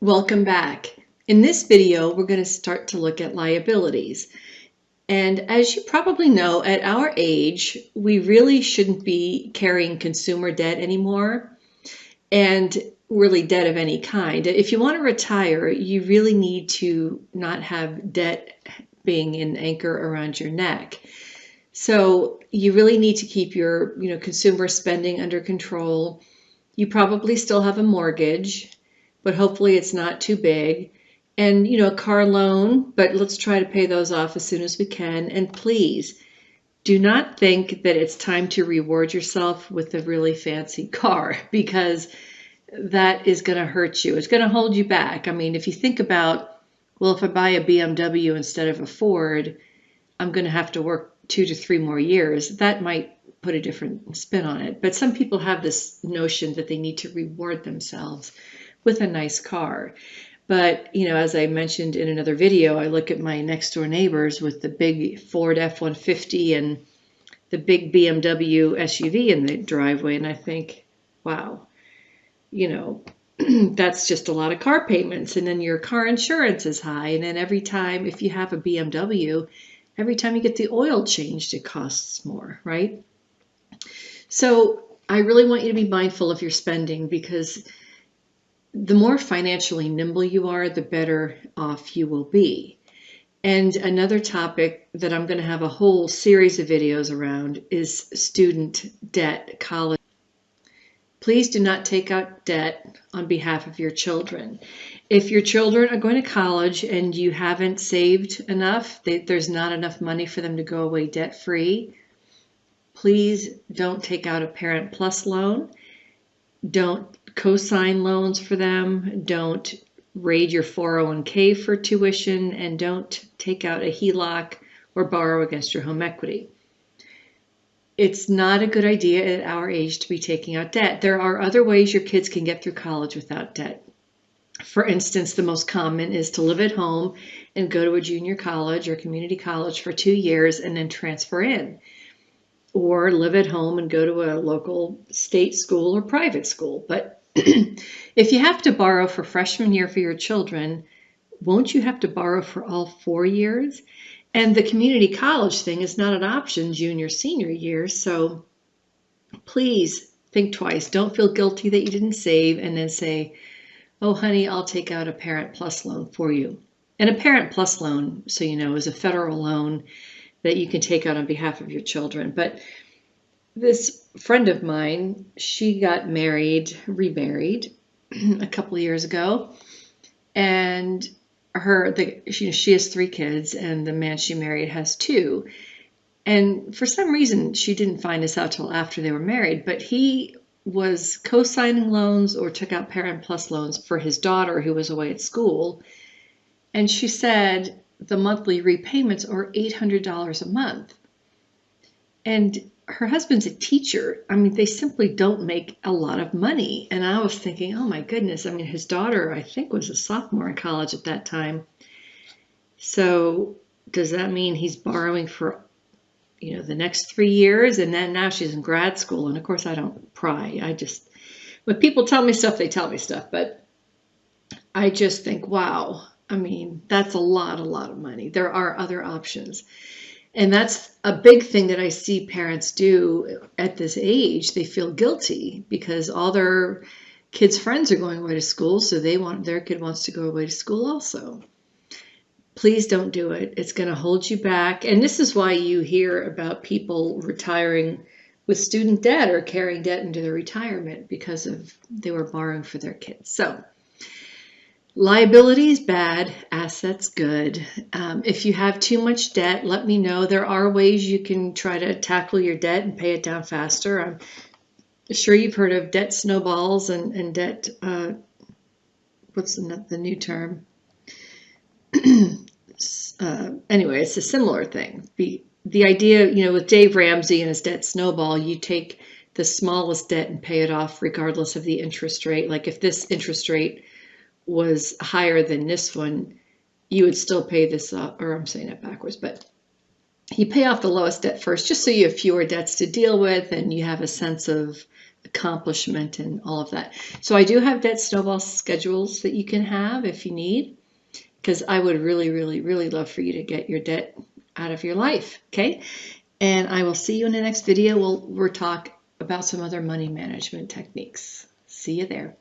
Welcome back. In this video, we're going to start to look at liabilities. And as you probably know, at our age, we really shouldn't be carrying consumer debt anymore, and really debt of any kind. If you want to retire, you really need to not have debt being an anchor around your neck. So you really need to keep your, consumer spending under control. You probably still have a mortgage, but hopefully it's not too big. And, a car loan, but let's try to pay those off as soon as we can. And please do not think that it's time to reward yourself with a really fancy car, because that is going to hurt you. It's going to hold you back. I mean, if you think about, well, if I buy a BMW instead of a Ford, I'm going to have to work 2 to 3 more years. That might put a different spin on it. But some people have this notion that they need to reward themselves with a nice car. But, as I mentioned in another video, I look at my next door neighbors with the big Ford F-150 and the big BMW SUV in the driveway, and I think, wow, that's just a lot of car payments. And then your car insurance is high. And then every time, if you have a BMW, every time you get the oil changed, it costs more, right? So I really want you to be mindful of your spending, because the more financially nimble you are, the better off you will be. And another topic that I'm going to have a whole series of videos around is student debt, college. Please do not take out debt on behalf of your children. If your children are going to college and you haven't saved enough, there's not enough money for them to go away debt-free, please don't take out a Parent Plus loan. Don't co-sign loans for them. Don't raid your 401k for tuition, and don't take out a HELOC or borrow against your home equity. It's not a good idea at our age to be taking out debt. There are other ways your kids can get through college without debt. For instance, the most common is to live at home and go to a junior college or community college for 2 years and then transfer in. Or live at home and go to a local state school or private school. But if you have to borrow for freshman year for your children, won't you have to borrow for all 4 years? And the community college thing is not an option junior, senior year. So please think twice. Don't feel guilty that you didn't save and then say, oh, honey, I'll take out a Parent Plus loan for you. And a Parent Plus loan, so you know, is a federal loan that you can take out on behalf of your children. But this friend of mine, she got remarried a couple of years ago, and she has 3 kids, and the man she married has 2. And for some reason, she didn't find this out till after they were married, but he was co-signing loans or took out Parent Plus loans for his daughter who was away at school. And she said the monthly repayments are $800 a month. And her husband's a teacher. I mean, they simply don't make a lot of money. And I was thinking, oh my goodness. I mean, his daughter, I think, was a sophomore in college at that time. So does that mean he's borrowing for, the next 3 years? And then now she's in grad school. And of course, I don't pry. When people tell me stuff, they tell me stuff. But I just think, wow, I mean, that's a lot of money. There are other options. And that's a big thing that I see parents do at this age. They feel guilty because all their kids' friends are going away to school, so their kid wants to go away to school also. Please don't do it. It's going to hold you back. And this is why you hear about people retiring with student debt or carrying debt into their retirement, because they were borrowing for their kids. So liabilities bad, assets good. If you have too much debt, let me know. There are ways you can try to tackle your debt and pay it down faster. I'm sure you've heard of debt snowballs and debt, what's the new term? Anyway, it's a similar thing. The idea, with Dave Ramsey and his debt snowball, you take the smallest debt and pay it off regardless of the interest rate. Like if this interest rate was higher than this one, you would still pay this up, or I'm saying that backwards, but you pay off the lowest debt first, just so you have fewer debts to deal with and you have a sense of accomplishment and all of that. So I do have debt snowball schedules that you can have if you need, because I would really, really, really love for you to get your debt out of your life. Okay. And I will see you in the next video. We'll talk about some other money management techniques. See you there.